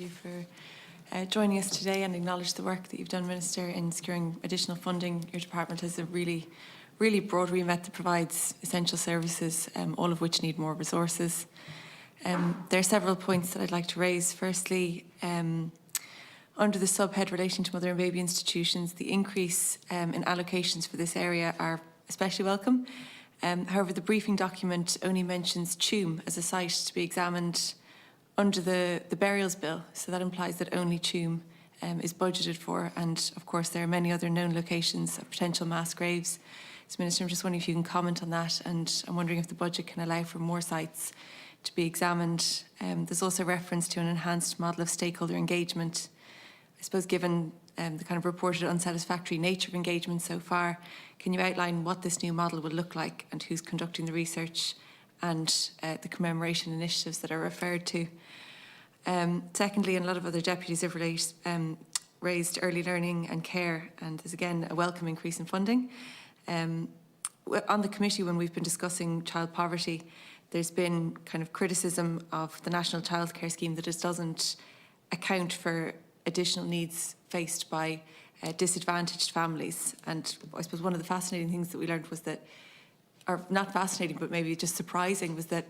you for joining us today and acknowledge the work that you've done, Minister, in securing additional funding. Your department has a really broad remit that provides essential services, all of which need more resources. There are several points that I'd like to raise. Firstly, under the subhead relating to mother and baby institutions, the increase in allocations for this area are especially welcome. However, the briefing document only mentions Tuam as a site to be examined under the burials bill, so that implies that only Tuam is budgeted for, and of course there are many other known locations of potential mass graves. So Minister, I'm just wondering if you can comment on that, and I'm wondering if the budget can allow for more sites to be examined. There's also reference to an enhanced model of stakeholder engagement. I suppose given the kind of reported unsatisfactory nature of engagement so far, can you outline what this new model would look like and who's conducting the research and the commemoration initiatives that are referred to? Secondly, and a lot of other deputies have raised early learning and care, and there's again a welcome increase in funding. On the committee, when we've been discussing child poverty, there's been kind of criticism of the National Childcare Scheme that it doesn't account for additional needs faced by disadvantaged families. And I suppose one of the fascinating things that we learned was that, or not fascinating, but maybe just surprising, was that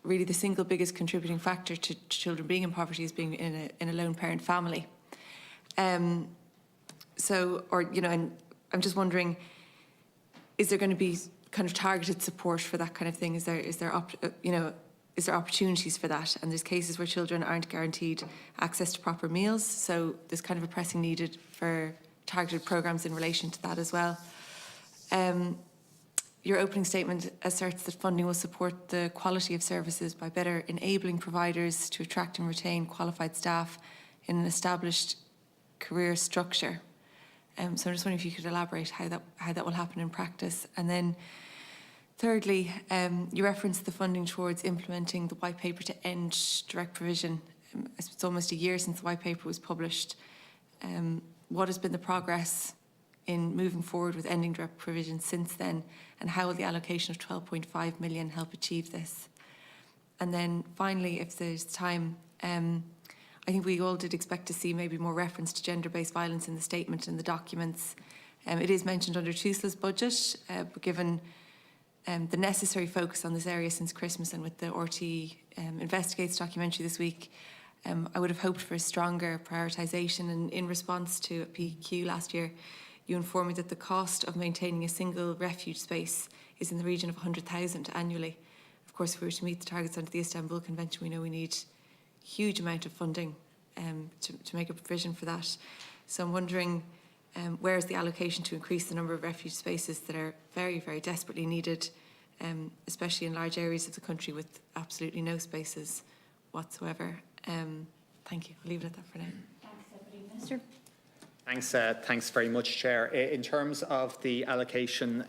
really the single biggest contributing factor to children being in poverty is being in a lone parent family. And I'm just wondering, is there going to be kind of targeted support for that kind of thing? Is there opportunities for that? And there's cases where children aren't guaranteed access to proper meals, so there's kind of a pressing need for targeted programmes in relation to that as well. Your opening statement asserts that funding will support the quality of services by better enabling providers to attract and retain qualified staff in an established career structure. So I'm just wondering if you could elaborate how that will happen in practice. And then thirdly, you referenced the funding towards implementing the white paper to end direct provision. It's almost a year since the white paper was published. What has been the progress in moving forward with ending direct provision since then, and how will the allocation of 12.5 million help achieve this? And then finally, if there's time, I think we all did expect to see maybe more reference to gender-based violence in the statement and the documents. It is mentioned under TUSLA's budget, but given the necessary focus on this area since Christmas and with the RT Investigates documentary this week, I would have hoped for a stronger prioritisation. And in response to a PQ last year, you informed me that the cost of maintaining a single refuge space is in the region of 100,000 annually. Of course, if we were to meet the targets under the Istanbul Convention, we know we need a huge amount of funding to make a provision for that. So I'm wondering, where is the allocation to increase the number of refuge spaces that are very, very desperately needed, especially in large areas of the country with absolutely no spaces whatsoever? Thank you. I'll leave it at that for now. Thanks, Deputy Minister. Thanks very much, Chair. In terms of the allocation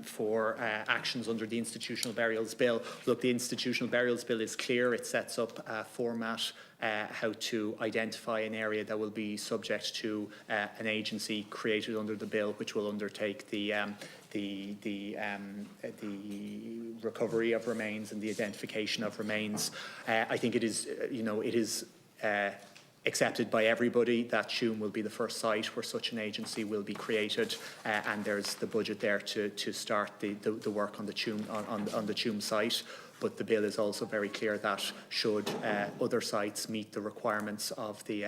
for actions under the Institutional Burials Bill, look, the Institutional Burials Bill is clear. It sets up a format how to identify an area that will be subject to an agency created under the bill, which will undertake the recovery of remains and the identification of remains. I think it is, accepted by everybody that Tuam will be the first site where such an agency will be created, and there's the budget there to start the work on the Tuam site. But the bill is also very clear that should other sites meet the requirements of the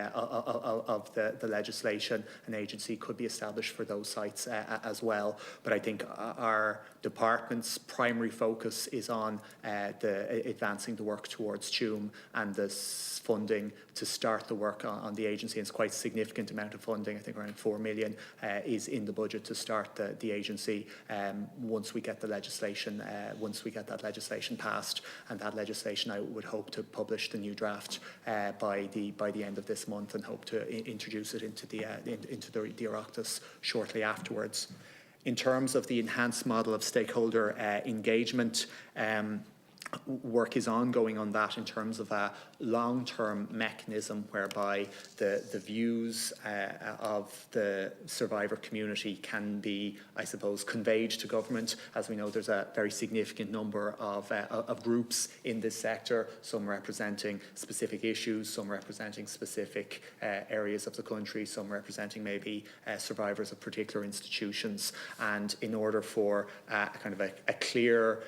legislation, an agency could be established for those sites as well. But I think our department's primary focus is on advancing the work towards Tuam, and the funding to start the work on the agency. It's quite a significant amount of funding. I think around 4 million is in the budget to start the agency once we get the legislation, once we get that legislation passed. And that legislation, I would hope to publish the new draft by the end of this month, and hope to introduce it into the Oireachtas shortly afterwards. In terms of the enhanced model of stakeholder engagement, work is ongoing on that in terms of a long-term mechanism whereby the views of the survivor community can be, I suppose, conveyed to government. As we know, there's a very significant number of groups in this sector, some representing specific issues, some representing specific areas of the country, some representing maybe survivors of particular institutions. And in order for kind of a clear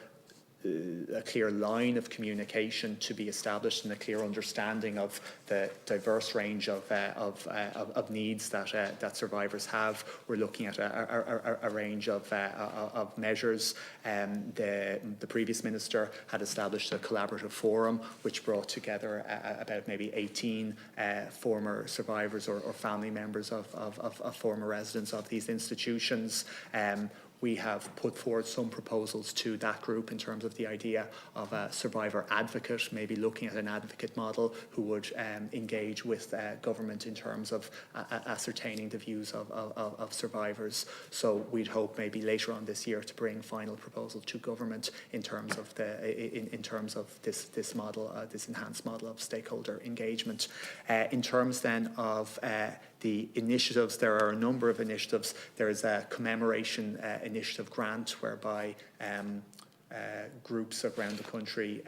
line of communication to be established and a clear understanding of the diverse range of needs that survivors have. We're looking at a range of measures. The previous minister had established a collaborative forum which brought together about maybe 18 former survivors or family members of former residents of these institutions. We have put forward some proposals to that group in terms of the idea of a survivor advocate, maybe looking at an advocate model who would engage with government in terms of ascertaining the views of survivors. So we'd hope maybe later on this year to bring final proposal to government in terms of this model, this enhanced model of stakeholder engagement. In terms then of the initiatives, there are a number of initiatives. There is a Commemoration initiative grant whereby groups around the country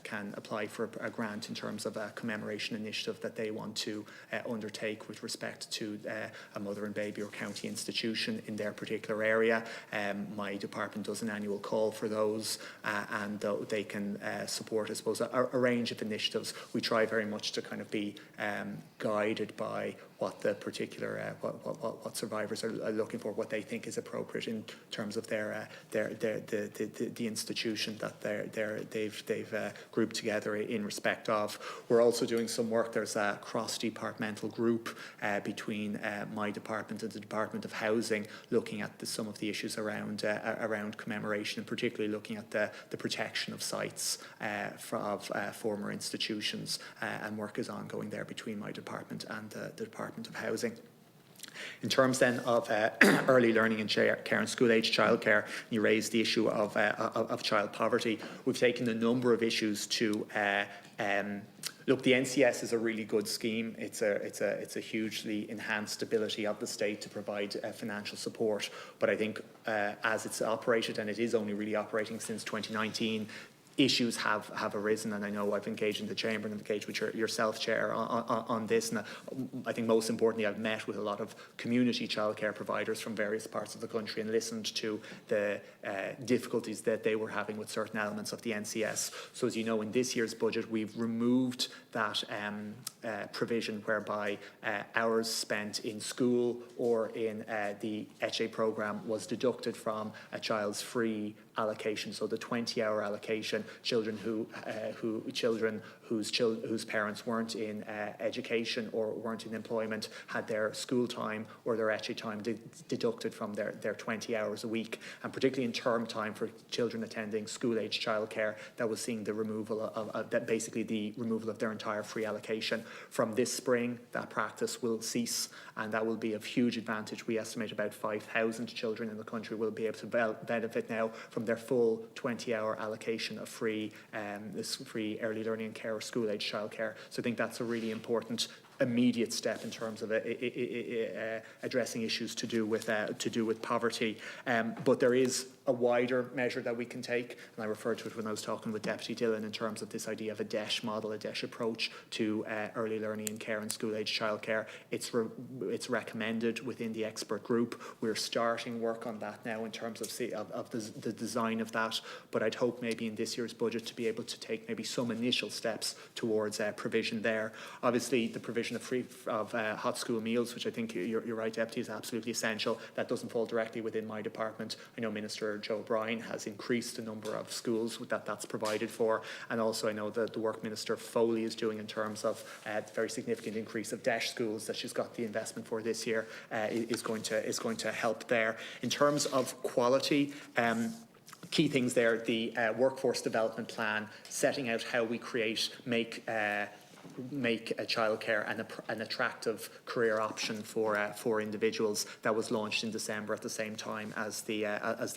can apply for a grant in terms of a commemoration initiative that they want to undertake with respect to a mother and baby or county institution in their particular area. My department does an annual call for those and they can support, I suppose, a range of initiatives. We try very much to kind of be guided by what the particular what survivors are looking for, what they think is appropriate in terms of the institution that they've grouped together in respect of. We're also doing some work. There's a cross-departmental group between my department and the Department of Housing, looking at some of the issues around commemoration, and particularly looking at the protection of sites of former institutions. And work is ongoing there between my department and the Department of Housing. In terms then of early learning and care and school-age childcare, you raised the issue of child poverty. We've taken a number of issues to look. The NCS is a really good scheme. It's a hugely enhanced ability of the state to provide financial support. But I think as it's operated, and it is only really operating since 2019, issues have arisen, and I know I've engaged in the Chamber and engaged with yourself, Chair, on this. And I think most importantly, I've met with a lot of community childcare providers from various parts of the country and listened to the difficulties that they were having with certain elements of the NCS. So as you know, in this year's budget, we've removed that provision whereby hours spent in school or in the ECHE programme was deducted from a child's free allocation. So the 20-hour allocation, children whose parents weren't in education or weren't in employment had their school time or their ECHE time deducted from their 20 hours a week. And particularly in term time for children attending school-age childcare, that was seeing the removal of that, basically the removal of their entire free allocation. From this spring, that practice will cease, and that will be of huge advantage. We estimate about 5,000 children in the country will be able to benefit now from their full 20-hour allocation of free early learning and care or school-age childcare. So I think that's a really important immediate step in terms of addressing issues to do with poverty. But there is a wider measure that we can take, and I referred to it when I was talking with Deputy Dillon in terms of this idea of a DESH model, a DESH approach to early learning and care and school-age childcare. It's recommended within the expert group. We're starting work on that now in terms of the design of that, but I'd hope maybe in this year's budget to be able to take maybe some initial steps towards provision there. Obviously, the provision of hot school meals, which I think you're right, Deputy, is absolutely essential. That doesn't fall directly within my department. I know Minister Joe Bryan has increased the number of schools that's provided for, and also I know that the work Minister Foley is doing in terms of the very significant increase of DESH schools that she's got the investment for this year is going to help there. In terms of quality, key things there, the workforce development plan, setting out how we make make childcare an attractive career option for individuals. That was launched in December at the same time as the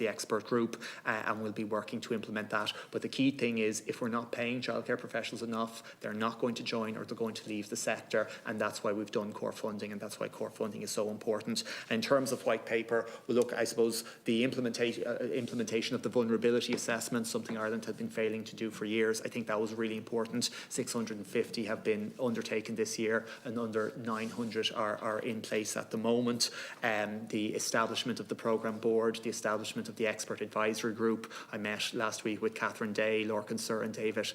expert group, and we'll be working to implement that. But the key thing is, if we're not paying childcare professionals enough, they're not going to join, or they're going to leave the sector, and that's why we've done core funding, and that's why core funding is so important. And in terms of white paper, well, look, I suppose the implementation of the vulnerability assessment, something Ireland had been failing to do for years, I think that was really important. 650 have been undertaken this year, and under 900 are in place at the moment. The establishment of the programme board, the establishment of the expert advisory group. I met last week with Catherine Day, Lorcan Sir and David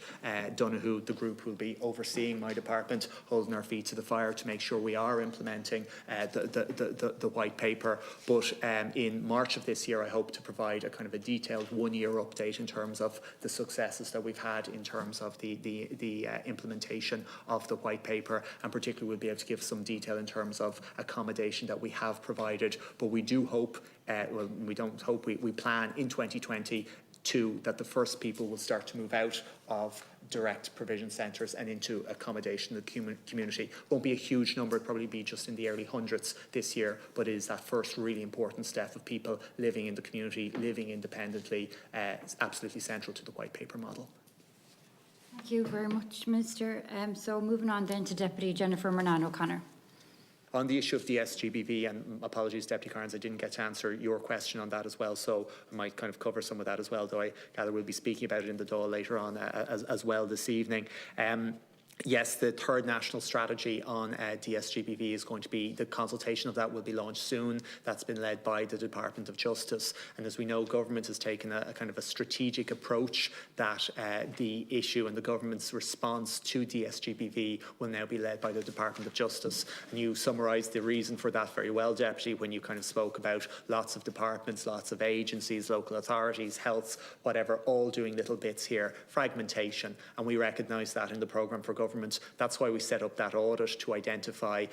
Donoghue. The group will be overseeing my department, holding our feet to the fire to make sure we are implementing the white paper. But in March of this year, I hope to provide a kind of a detailed one-year update in terms of the successes that we've had in terms of the implementation of the white paper, and particularly we'll be able to give some detail in terms of accommodation that we have provided. But we do hope, well, we don't hope, we plan in 2022 that the first people will start to move out of direct provision centres and into accommodation in the community. Won't be a huge number, it'll probably be just in the early hundreds this year, but it is that first really important step of people living in the community, living independently. It's absolutely central to the white paper model. Thank you very much, Minister. So moving on then to Deputy Jennifer Moran O'Connor. On the issue of the SGBV, and apologies, Deputy Carnes, I didn't get to answer your question on that as well, so I might kind of cover some of that as well, though I gather we'll be speaking about it in the Dáil later on as well this evening. Yes, the third national strategy on DSGBV is going to be, the consultation of that will be launched soon. That's been led by the Department of Justice. And as we know, government has taken a kind of a strategic approach that the issue and the government's response to DSGBV will now be led by the Department of Justice. And you summarised the reason for that very well, Deputy, when you kind of spoke about lots of departments, lots of agencies, local authorities, health, whatever, all doing little bits here, fragmentation. And we recognise that in the programme for government. That's why we set up that audit to identify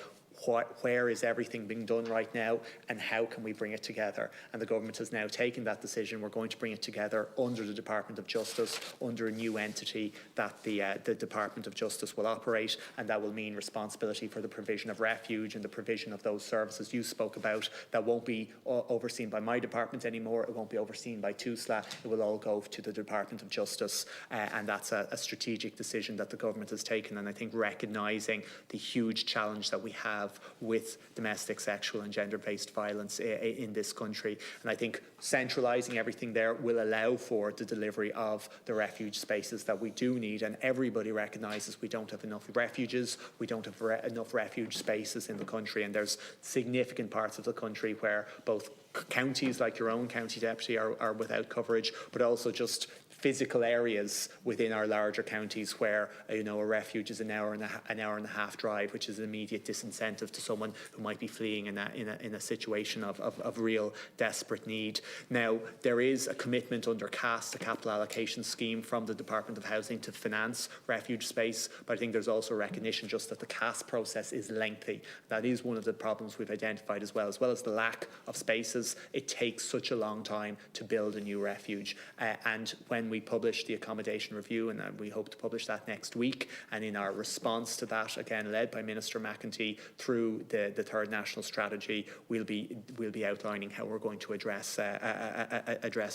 where is everything being done right now and how can we bring it together. And the government has now taken that decision. We're going to bring it together under the Department of Justice, under a new entity that the Department of Justice will operate, and that will mean responsibility for the provision of refuge and the provision of those services you spoke about. That won't be overseen by my department anymore. It won't be overseen by TUSLA. It will all go to the Department of Justice, and that's a strategic decision that the government has taken, and I think recognising the huge challenge that we have with domestic, sexual and gender-based violence in this country. And I think centralising everything there will allow for the delivery of the refuge spaces that we do need, and everybody recognises we don't have enough refuges, we don't have enough refuge spaces in the country, and there's significant parts of the country where both counties like your own county, Deputy, are without coverage, but also just physical areas within our larger counties where a refuge is an hour and a half drive, which is an immediate disincentive to someone who might be fleeing in a situation of real desperate need. Now, there is a commitment under CAS, the Capital Allocation Scheme, from the Department of Housing to finance refuge space, but I think there's also recognition just that the CAS process is lengthy. That is one of the problems we've identified as well as the lack of spaces. It takes such a long time to build a new refuge, and when we publish the accommodation review, and we hope to publish that next week, and in our response to that, again led by Minister McEntee through the third national strategy, we'll be outlining how we're going to address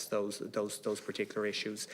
those particular issues.